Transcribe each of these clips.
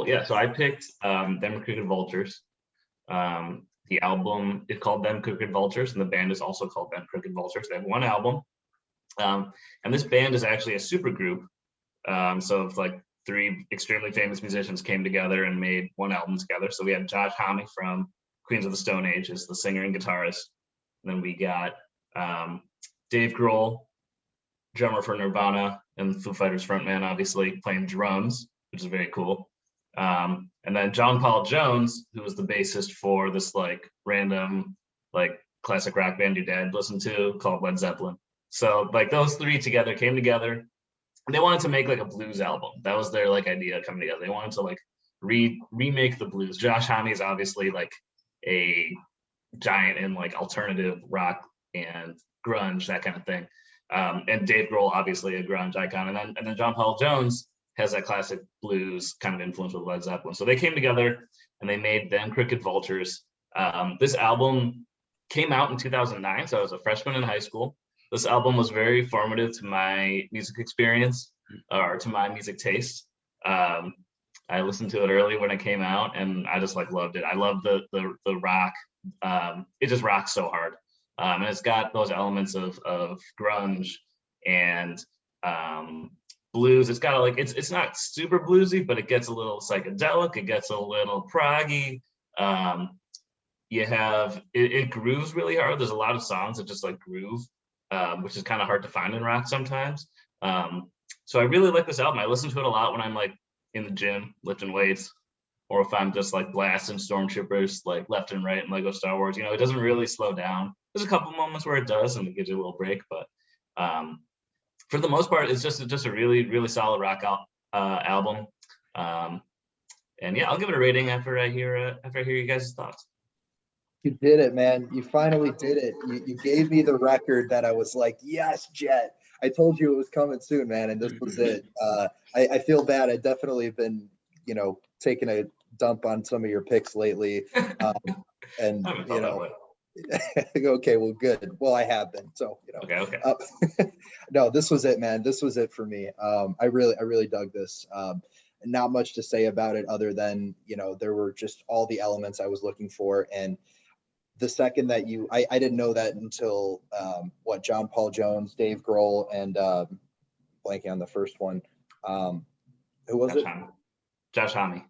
cool. Yeah, so I picked Them Crooked Vultures. The album is called Them Crooked Vultures, and the band is also called Them Crooked Vultures. They have one album. And this band is actually a super group. So it's like three extremely famous musicians came together and made one album together. So we had Josh Homme from Queens of the Stone Age as the singer and guitarist. And then we got Dave Grohl, drummer for Nirvana and Foo Fighters frontman, obviously, playing drums, which is very cool. And then John Paul Jones, who was the bassist for this like random like classic rock band your dad listened to called Led Zeppelin. So like those three together came together and they wanted to make like a blues album. That was their like idea coming together. They wanted to like remake the blues. Josh Homme is obviously like a giant in like alternative rock and grunge, that kind of thing. And Dave Grohl, obviously a grunge icon. And then John Paul Jones has that classic blues kind of influence with Led Zeppelin. So they came together and they made Them Crooked Vultures. This album came out in 2009, so I was a freshman in high school. This album was very formative to my music experience or to my music taste. I listened to it early when it came out, and I just like loved it. I love the rock. It just rocks so hard, and it's got those elements of grunge and blues. It's got like it's not super bluesy, but it gets a little psychedelic. It gets a little proggy. You have it grooves really hard. There's a lot of songs that just like groove, which is kind of hard to find in rock sometimes. So I really like this album. I listen to it a lot when I'm like in the gym lifting weights, or if I'm just like blasting Stormtroopers like left and right in Lego Star Wars. You know, it doesn't really slow down. There's a couple moments where it does, and it gives you a little break, but for the most part, it's just a really solid rock album. And yeah, I'll give it a rating after I hear you guys' thoughts. You did it, man. You finally did it. You gave me the record that I was like, yes, Jet. I told you it was coming soon, man, and this was it. I feel bad. I definitely have been, taking a dump on some of your picks lately. And, okay, well, good. Well, I have been. So, Okay. No, this was it, man. This was it for me. I really dug this. Not much to say about it other than, there were just all the elements I was looking for. And the second that I didn't know that until John Paul Jones, Dave Grohl, and blanking on the first one. Who was it? Josh Homme.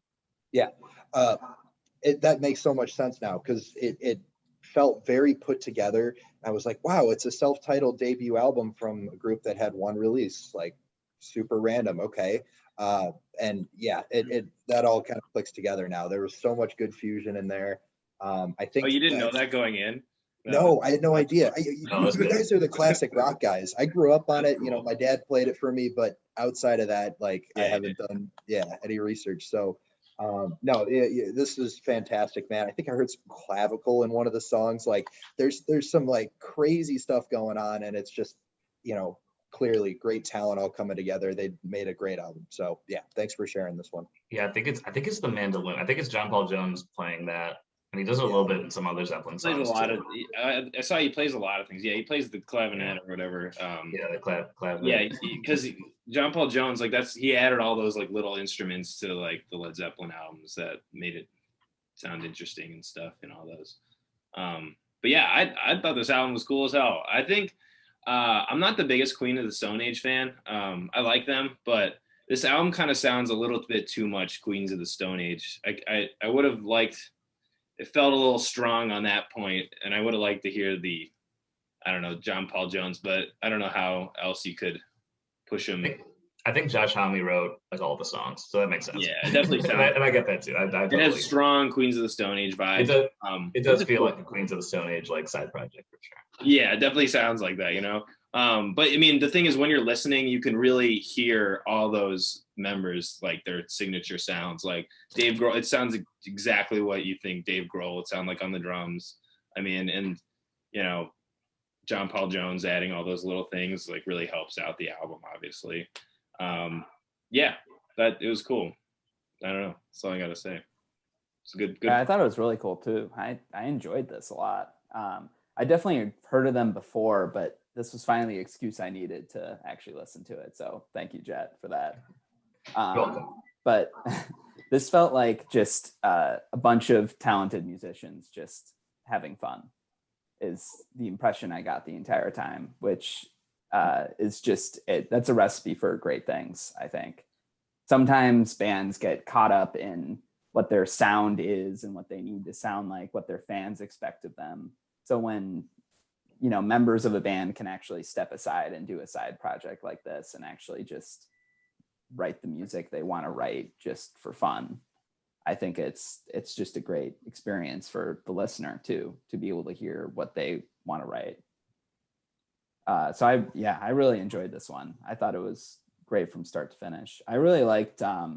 Yeah. That makes so much sense now because it felt very put together. I was like, wow, it's a self-titled debut album from a group that had one release, like super random. Okay. And yeah, it that all kind of clicks together now. There was so much good fusion in there. I think. Oh, you didn't know that going in? No, I had no idea. You guys are the classic rock guys. I grew up on it. My dad played it for me, but outside of that, I haven't done any research. So, no, this is fantastic, man. I think I heard some clavicle in one of the songs. Like, there's some like crazy stuff going on, and it's just, clearly great talent all coming together. They made a great album. So yeah, thanks for sharing this one. Yeah, I think it's the mandolin. I think it's John Paul Jones playing that. And he does it a little bit in some other Zeppelin songs. I saw he plays a lot of things. Yeah, he plays the clavinet or whatever. The clavinet. Yeah, because John Paul Jones, he added all those like little instruments to like the Led Zeppelin albums that made it sound interesting and stuff and all those. But yeah, I thought this album was cool as hell. I think I'm not the biggest Queen of the Stone Age fan. I like them, but this album kind of sounds a little bit too much Queens of the Stone Age. I would have liked. It felt a little strong on that point, and I would have liked to hear John Paul Jones, but I don't know how else you could push him. I think Josh Homme wrote like all the songs, so that makes sense. Yeah, it definitely sounds. and I get that too. It has strong Queens of the Stone Age vibes. It does feel like a Queens of the Stone Age like side project for sure. Yeah, it definitely sounds like that, But I mean, the thing is, when you're listening, you can really hear all those members, like their signature sounds. Like Dave Grohl, it sounds exactly what you think Dave Grohl would sound like on the drums. I mean, and John Paul Jones adding all those little things like really helps out the album, obviously. But it was cool. I don't know. That's all I got to say. It's good. Yeah, I thought it was really cool too. I enjoyed this a lot. I definitely heard of them before, but this was finally the excuse I needed to actually listen to it. So thank you, Jet, for that. But This felt like just a bunch of talented musicians just having fun is the impression I got the entire time, which is just it. That's a recipe for great things, I think. Sometimes bands get caught up in what their sound is and what they need to sound like, what their fans expect of them. So when, you know, members of a band can actually step aside and do a side project like this and actually just write the music they want to write just for fun, I think it's just a great experience for the listener too, to be able to hear what they want to write. So I really enjoyed this one. I thought it was great from start to finish. I really liked, I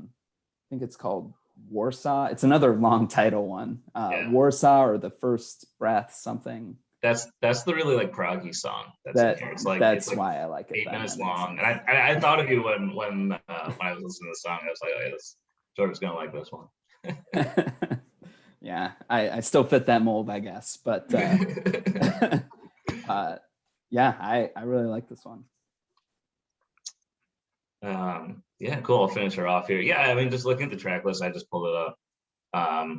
think it's called Warsaw. It's another long title one. Warsaw or The First Breath something. That's the really like proggy song. It's like why I like it. 8 minutes long, and I thought of you when I was listening to the song. I was like, oh, this Jordan's gonna like this one. Yeah, I still fit that mold, I guess. But yeah, I really like this one. Yeah, cool. I'll finish her off here. Yeah, I mean, just looking at the track list, I just pulled it up. I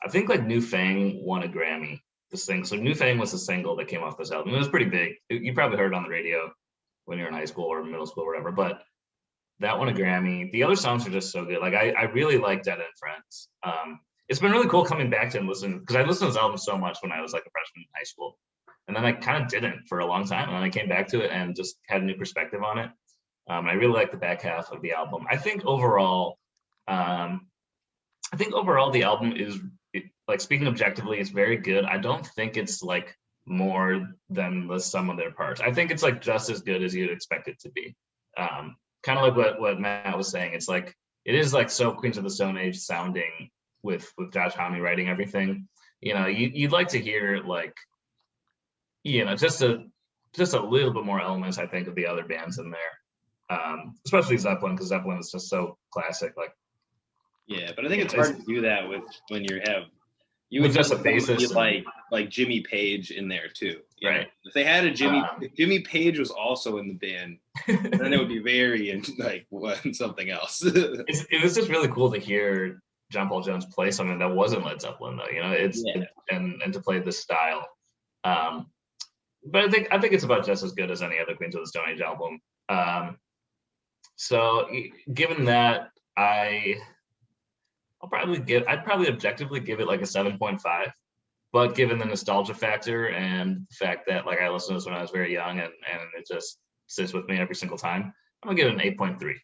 think like New Fang won a Grammy. This thing. So New Fang was the single that came off this album. It was pretty big. You probably heard it on the radio when you're in high school or middle school or whatever, but that won a Grammy. The other songs are just so good. Like I really like Dead End Friends. It's been really cool coming back to and listening, because I listened to this album so much when I was like a freshman in high school. And then I kind of didn't for a long time. And then I came back to it and just had a new perspective on it. I really like the back half of the album. I think overall the album is, like, speaking objectively, it's very good. I don't think it's like more than the sum of their parts. I think it's like just as good as you'd expect it to be. Kind of like what Matt was saying. It's like, it is like so Queens of the Stone Age sounding with Josh Homme writing everything. You know, you'd like to hear like, you know, just a little bit more elements, I think, of the other bands in there. Especially Zeppelin, because Zeppelin is just so classic. Like, yeah, but I think it's hard to do that when you would just a basis like Jimmy Page in there too, right? Know? If they had a Jimmy Page was also in the band, then it would be very like something else. It was just really cool to hear John Paul Jones play something that wasn't Led Zeppelin, though. You know, and to play this style. But I think it's about just as good as any other Queens of the Stone Age album. So given that, I'd probably objectively give it like a 7.5, but given the nostalgia factor and the fact that like I listened to this when I was very young and it just sits with me every single time, I'm gonna give it an 8.3.